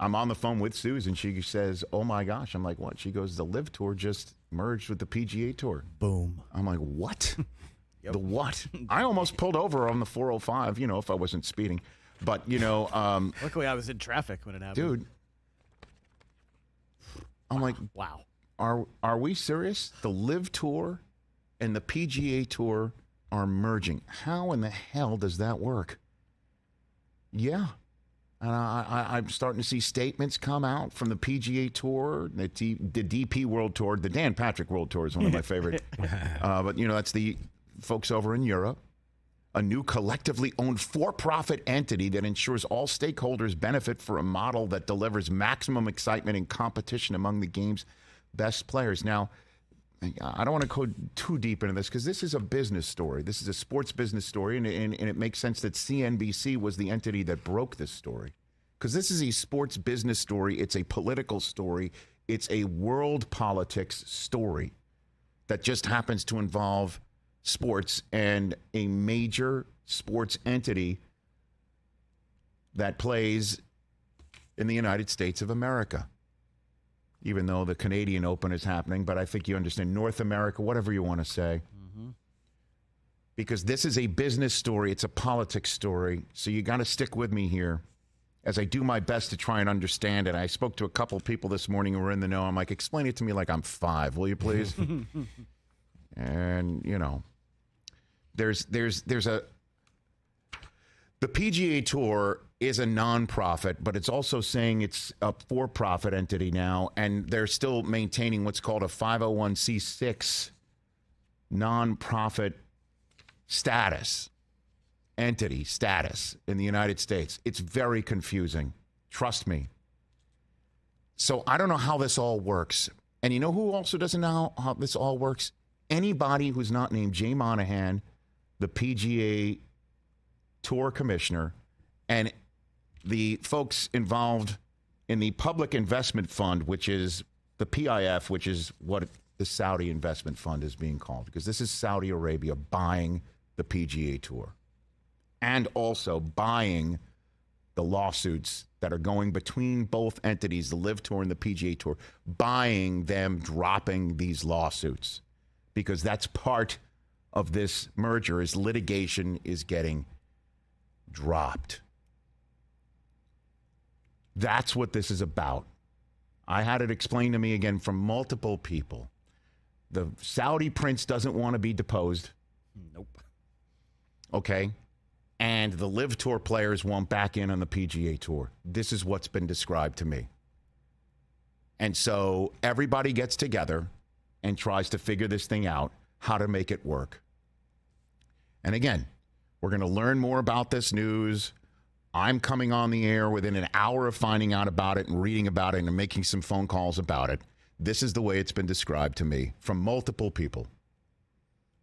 I'm on the phone with Susan. She says, oh, my gosh. I'm like, what? She goes, the LIV Tour just merged with the PGA Tour. Boom. I'm like, what? Yep. The what? I almost pulled over on the 405, if I wasn't speeding. But, luckily I was in traffic when it happened. dude, I'm like, wow. Are we serious? The LIV Tour and the PGA Tour are merging. How in the hell does that work? Yeah. And I'm starting to see statements come out from the PGA Tour, the DP World Tour. The Dan Patrick World Tour is one of my favorite. But, that's the folks over in Europe. A new collectively owned for-profit entity that ensures all stakeholders benefit for a model that delivers maximum excitement and competition among the game's best players. Now, I don't want to go too deep into this because this is a business story. This is a sports business story, and it makes sense that CNBC was the entity that broke this story. Because this is a sports business story. It's a political story. It's a world politics story that just happens to involve sports and a major sports entity that plays in the United States of America. Even though the Canadian Open is happening, but I think you understand North America, whatever you want to say. Mm-hmm. Because this is a business story. It's a politics story. So you got to stick with me here as I do my best to try and understand it. I spoke to a couple of people this morning who were in the know. I'm like, explain it to me like I'm 5, will you please? And, there's the PGA Tour is a nonprofit, but it's also saying it's a for-profit entity now, and they're still maintaining what's called a 501c6 nonprofit entity status in the United States. It's very confusing. Trust me. So I don't know how this all works. And you know who also doesn't know how this all works? Anybody who's not named Jay Monahan, the PGA Tour commissioner, and the folks involved in the Public Investment Fund, which is the PIF, which is what the Saudi Investment Fund is being called, because this is Saudi Arabia buying the PGA Tour and also buying the lawsuits that are going between both entities, the LIV Tour and the PGA Tour, buying them, dropping these lawsuits, because that's part of this merger is litigation is getting dropped. That's what this is about. I had it explained to me again from multiple people. The Saudi prince doesn't want to be deposed. Nope. Okay. And the LIV Tour players want back in on the PGA Tour. This is what's been described to me. And so everybody gets together and tries to figure this thing out, how to make it work. And again, we're going to learn more about this news. I'm coming on the air within an hour of finding out about it and reading about it and making some phone calls about it. This is the way it's been described to me from multiple people.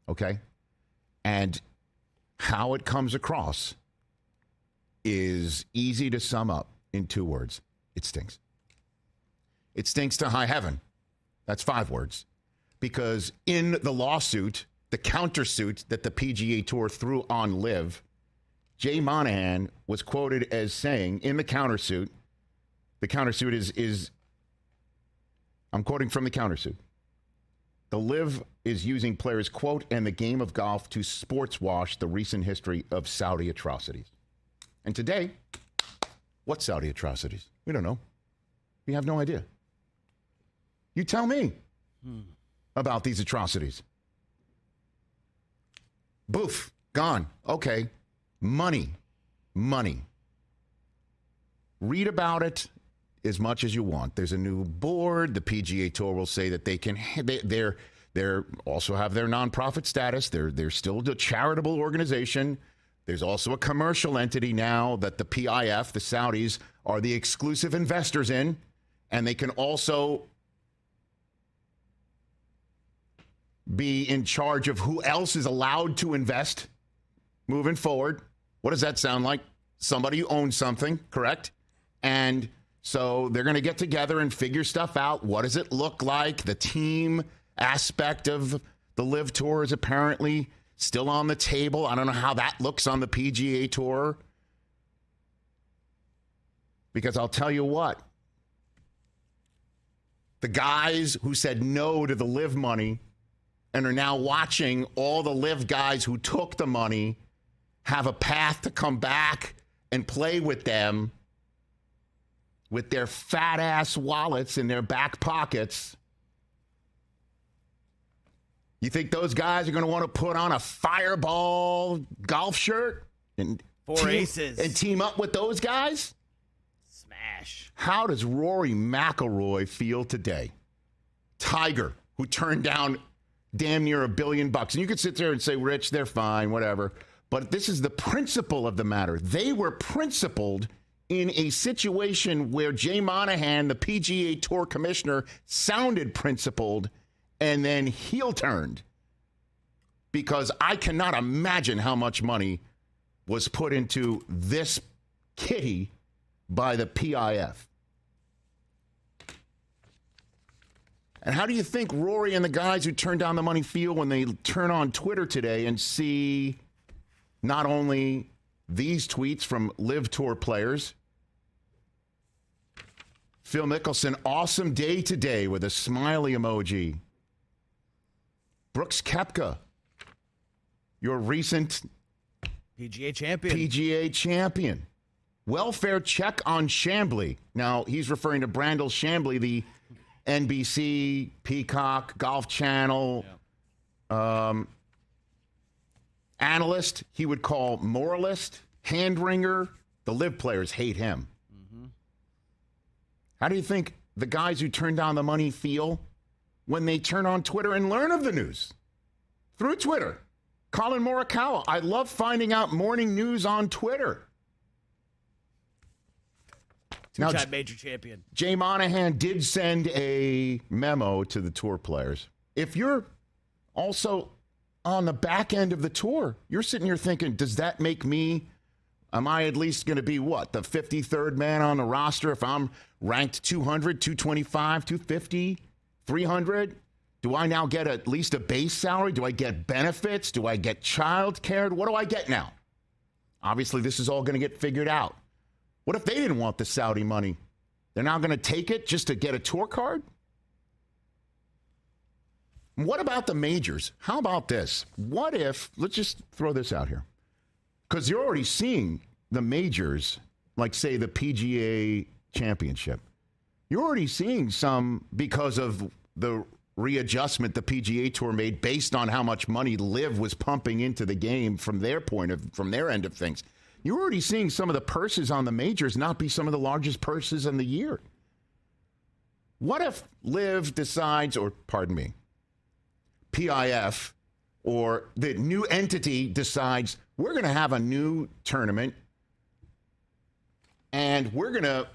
Okay? And how it comes across is easy to sum up in 2 words. It stinks. It stinks to high heaven. That's 5 words. Because in the lawsuit, the countersuit that the PGA Tour threw on LIV, Jay Monahan was quoted as saying in the countersuit is I'm quoting from the countersuit. The LIV is using players, quote, and the game of golf to sports wash the recent history of Saudi atrocities. And today, what Saudi atrocities? We don't know. We have no idea. You tell me about these atrocities. Boof, gone. Okay. Money. Read about it as much as you want. There's a new board. The PGA Tour will say that they're also have their nonprofit status. They're still a charitable organization. There's also a commercial entity now that the PIF, the Saudis, are the exclusive investors in, and they can also be in charge of who else is allowed to invest moving forward. What does that sound like? Somebody who owns something, correct? And so they're going to get together and figure stuff out. What does it look like? The team aspect of the LIV Tour is apparently still on the table. I don't know how that looks on the PGA Tour. Because I'll tell you what, The guys who said no to the LIV money and are now watching all the LIV guys who took the money have a path to come back and play with them with their fat-ass wallets in their back pockets. You think those guys are going to want to put on a Fireball golf shirt and aces and team up with those guys? Smash. How does Rory McIlroy feel today? Tiger, who turned down damn near $1 billion. And you could sit there and say, Rich, they're fine, whatever. But this is the principle of the matter. They were principled in a situation where Jay Monahan, the PGA Tour commissioner, sounded principled and then heel turned. Because I cannot imagine how much money was put into this kitty by the PIF. And how do you think Rory and the guys who turned down the money feel when they turn on Twitter today and see not only these tweets from LIV Tour players? Phil Mickelson, awesome day today with a smiley emoji. Brooks Koepka, your recent PGA champion. Welfare check on Chambly. Now, he's referring to Brandel Chambly, the NBC, Peacock, Golf Channel analyst. He would call moralist, hand-wringer. The LIV players hate him. Mm-hmm. How do you think the guys who turn down the money feel when they turn on Twitter and learn of the news? Through Twitter. Colin Morikawa, I love finding out morning news on Twitter. Two-time major champion. Jay Monahan did send a memo to the tour players. If you're also on the back end of the tour, you're sitting here thinking, does that make me, am I at least going to be what, the 53rd man on the roster if I'm ranked 200, 225, 250, 300? Do I now get at least a base salary? Do I get benefits? Do I get child care? What do I get now? Obviously, this is all going to get figured out. What if they didn't want the Saudi money? They're now going to take it just to get a tour card? What about the majors? How about this? What if, let's just throw this out here, because you're already seeing the majors, like, say, the PGA Championship. You're already seeing some because of the readjustment the PGA Tour made based on how much money LIV was pumping into the game from their end of things. You're already seeing some of the purses on the majors not be some of the largest purses in the year. What if LIV decides, or pardon me, PIF or the new entity decides we're going to have a new tournament and we're going to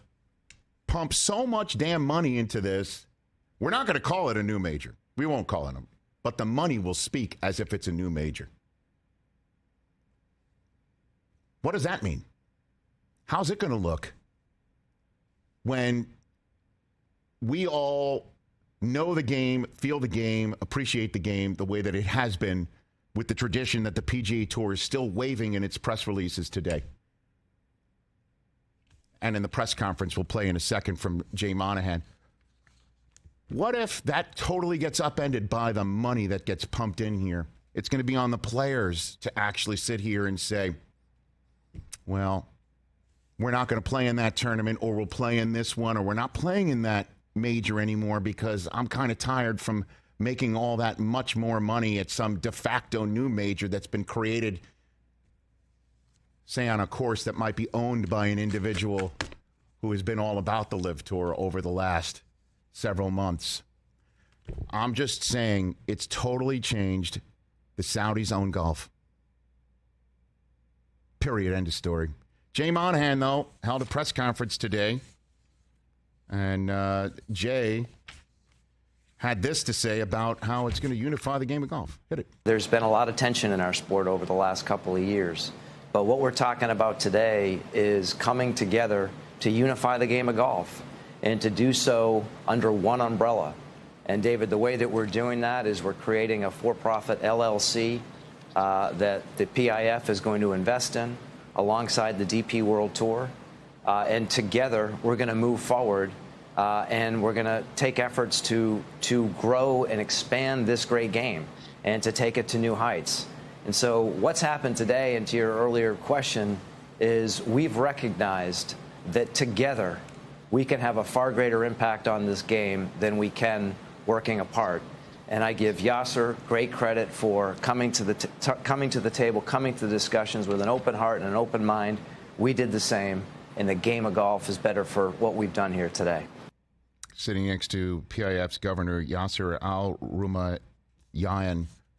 pump so much damn money into this, we're not going to call it a new major. We won't call it them, but the money will speak as if it's a new major. What does that mean? How's it going to look when we all know the game, feel the game, appreciate the game the way that it has been with the tradition that the PGA Tour is still waving in its press releases today? And in the press conference we'll play in a second from Jay Monahan. What if that totally gets upended by the money that gets pumped in here? It's going to be on the players to actually sit here and say, well, we're not going to play in that tournament, or we'll play in this one, or we're not playing in that major anymore because I'm kind of tired from making all that much more money at some de facto new major that's been created, say, on a course that might be owned by an individual who has been all about the LIV Tour over the last several months. I'm just saying it's totally changed the Saudis' own golf. Period. End of story. Jay Monahan, though, held a press conference today, and Jay had this to say about how it's going to unify the game of golf. Hit it. There's been a lot of tension in our sport over the last couple of years, but what we're talking about today is coming together to unify the game of golf and to do so under one umbrella. And, David, the way that we're doing that is we're creating a for-profit LLC that the PIF is going to invest in alongside the DP World Tour. And together, we're going to move forward and we're going to take efforts to grow and expand this great game and to take it to new heights. And so what's happened today, and to your earlier question, is we've recognized that together we can have a far greater impact on this game than we can working apart. And I give Yasser great credit for coming to the table, coming to the discussions with an open heart and an open mind. We did the same, and the game of golf is better for what we've done here today. Sitting next to PIF's Governor Yasser Al-Rumayyan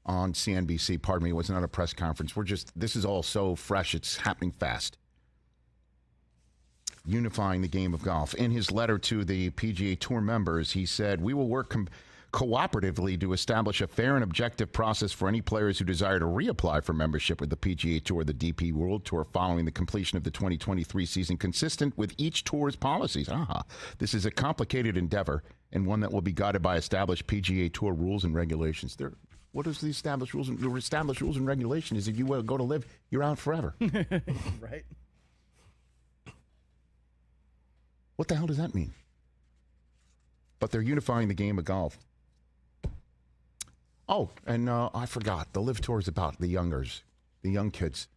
on CNBC. Pardon me, it was not a press conference. This is all so fresh, it's happening fast. Unifying the game of golf. In his letter to the PGA Tour members, he said, "We will work cooperatively to establish a fair and objective process for any players who desire to reapply for membership with the PGA Tour, the DP World Tour, following the completion of the 2023 season, consistent with each tour's policies." This is a complicated endeavor and one that will be guided by established PGA Tour rules and regulations. What is the established rules? The established rules and regulation is if you go to LIV, you're out forever. Right. What the hell does that mean? But they're unifying the game of golf. Oh, and I forgot. The LIV Tour is about the young kids.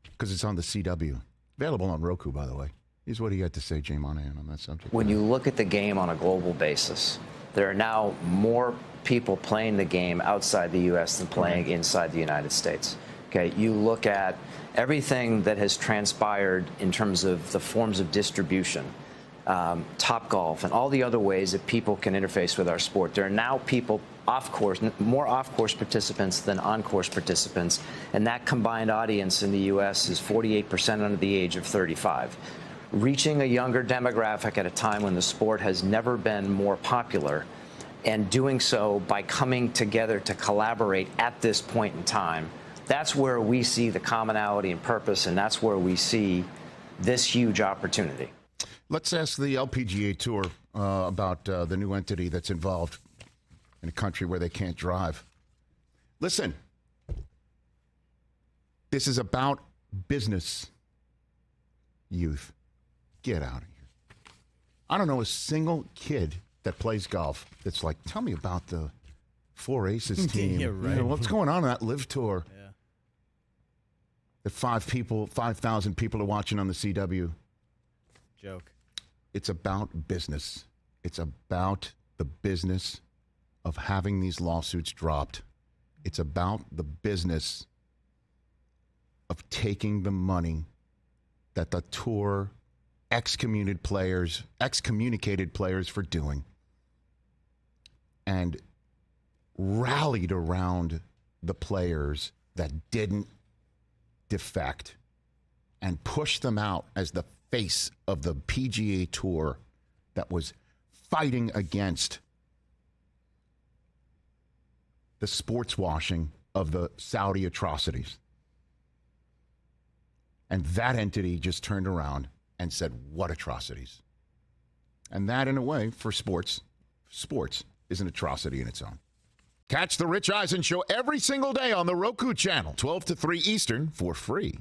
Because it's on the CW. Available on Roku, by the way. Here's what he had to say, Jay Monahan, on that subject. When you look at the game on a global basis, there are now more people playing the game outside the U.S. than playing inside the United States. Okay, you look at everything that has transpired in terms of the forms of distribution, Topgolf, and all the other ways that people can interface with our sport. There are now people off-course, more off-course participants than on-course participants, and that combined audience in the U.S. is 48% under the age of 35. Reaching a younger demographic at a time when the sport has never been more popular, and doing so by coming together to collaborate at this point in time, that's where we see the commonality and purpose, and that's where we see this huge opportunity. Let's ask the LPGA Tour about the new entity that's involved in a country where they can't drive. Listen, this is about business, youth. Get out of here. I don't know a single kid that plays golf that's like, tell me about the Four Aces team. Yeah, right. What's going on in that LIV Tour? Yeah. That 5,000 people are watching on the CW. Joke. It's about business. It's about the business of having these lawsuits dropped. It's about the business of taking the money that the tour excommunicated players for doing and rallied around the players that didn't defect and pushed them out as the face of the PGA Tour that was fighting against the sports washing of the Saudi atrocities. And that entity just turned around and said, what atrocities? And that, in a way, for sports is an atrocity in its own. Catch the Rich Eisen Show every single day on the Roku channel, 12 to 3 Eastern, for free.